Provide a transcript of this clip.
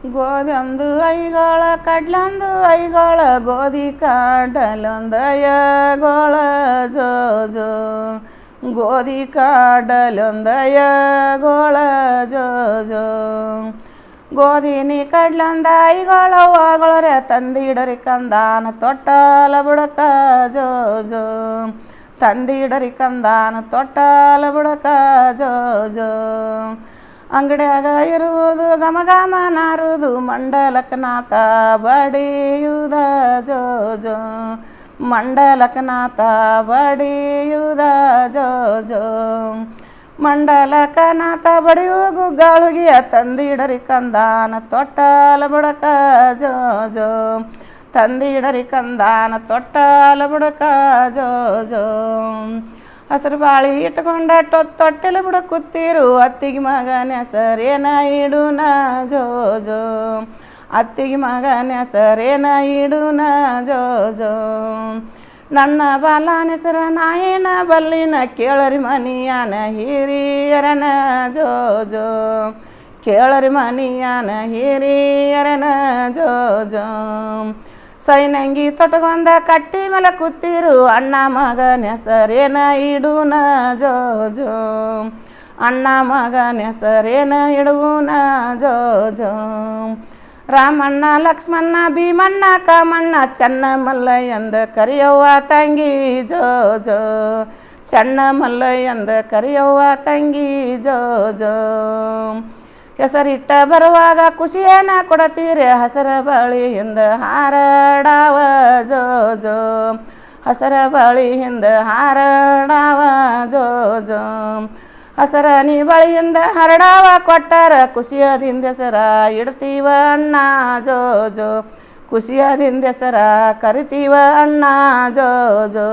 ಗೋಧಿ ಒಂದು ಐಗೋಳ ಕಡ್ಲೊಂದು ಐಗೋಳ ಗೋಧಿ ಕಾಡಲೊಂದಯ ಗೋಳ ಜೋ ಜೋ ಗೋಧಿ ಕಾಡಲೊಂದಯ ಗೋಳ ಜೋ ಜೋ ಗೋಧಿನಿ ಕಡ್ಲೊಂದ ಐಗೋಳ ಹೋಗಳರೆ ತಂದಿಡರಿ ಕಂದಾನ ತೊಟ್ಟಲ ಬುಡಕ ಜೋ ಜೋ ತಂದಿಡರಿ ಕಂದಾನ ತೊಟ್ಟಲ ಬುಡಕ ಜೋ ಜೋ ಅಂಗಡ್ಯಾಗ ಇರುವುದು ಘಮ ಘಮ ನಾರುವುದು ಮಂಡಲಕನಾಥ ಬಡಿಯುವುದ ಜೋ ಜೋ ಮಂಡಲಕನಾಥ ಬಡಿಯುವುದ ಜೋ ಜೋ ಮಂಡಲಕನಾಥ ಬಡಿಯುವ ಗಾಳುಗಿಯ ತಂದಿಡರಿ ಕಂದಾನ ತೊಟ್ಟಲ ಬುಡಕ ಜೋ ಜೋ ತಂದಿಡರಿ ಕಂದಾನ ತೊಟ್ಟಲ ಬುಡಕ ಜೋ ಜೋ ಹಸಿರು ಬಾಳಿ ಇಟ್ಕೊಂಡ ತೊಟ್ಟೆಲ ಬುಡ ಕೂತೀರು ಅತ್ತಿಗೆ ಮಗನ ಹೆಸರೇನ ಇಡುನ ಜೋ ಜೋ ಅತ್ತಿಗೆ ಮಗನ ಹೆಸರೇನ ಇಡುನ ಜೋ ಜೋ ನನ್ನ ಬಾಲನ ಹೆಸರ ನಾಯಿನ ಬಲ್ಲಿನ ಕೇಳರಿ ಮನಿಯಾನ ಹಿರಿಯರನ ಜೋ ಜೋ ಕೇಳರಿ ಮನಿಯಾನ ಹಿರಿಯರನ ಜೋ ಜೋ ಸೈನಂಗಿ ತೊಟ್ಕೊಂಡ ಕಟ್ಟಿ ಮೇಲೆ ಕೂತಿರು ಅಣ್ಣ ಮಗನ ಹೆಸರೇನ ಇಡುನ ಜೋ ಜೋ ಅಣ್ಣ ಮಗನ ಹೆಸರೇನ ಇಡುನ ಜೋ ಜೋ ರಾಮಣ್ಣ ಲಕ್ಷ್ಮಣ್ಣ ಭೀಮಣ್ಣ ಕಾಮಣ್ಣ ಚೆನ್ನ ಮಲ್ಲಯ್ಯ ಎಂದ ಕರಿಯವ್ವ ತಂಗಿ ಜೋ ಜೋ ಚೆನ್ನ ಮಲ್ಲಯ್ಯ ಎಂದ ಕರಿಯವ್ವ ತಂಗಿ ಜೋ ಜೋ ಹೆಸರಿಟ್ಟ ಬರುವಾಗ ಖುಷಿಯನ್ನ ಕೊಡತೀರಿ ಹಸರ ಬಳಿಯಿಂದ ಹಾರಡಾವ ಜೋ ಜೋ ಹಸರ ಬಳಿಯಿಂದ ಹಾರಡಾವ ಜೋ ಜೋ ಹಸರ ನೀ ಬಳಿಯಿಂದ ಹರಡಾವ ಕೊಟ್ಟರ ಖುಷಿಯದಿಂದ ಹೆಸರ ಇಡ್ತೀವ ಅಣ್ಣ ಜೋ ಜೋ ಖುಷಿಯದಿಂದ ಹೆಸರ ಕರಿತೀವ ಅಣ್ಣ ಜೋ ಜೋ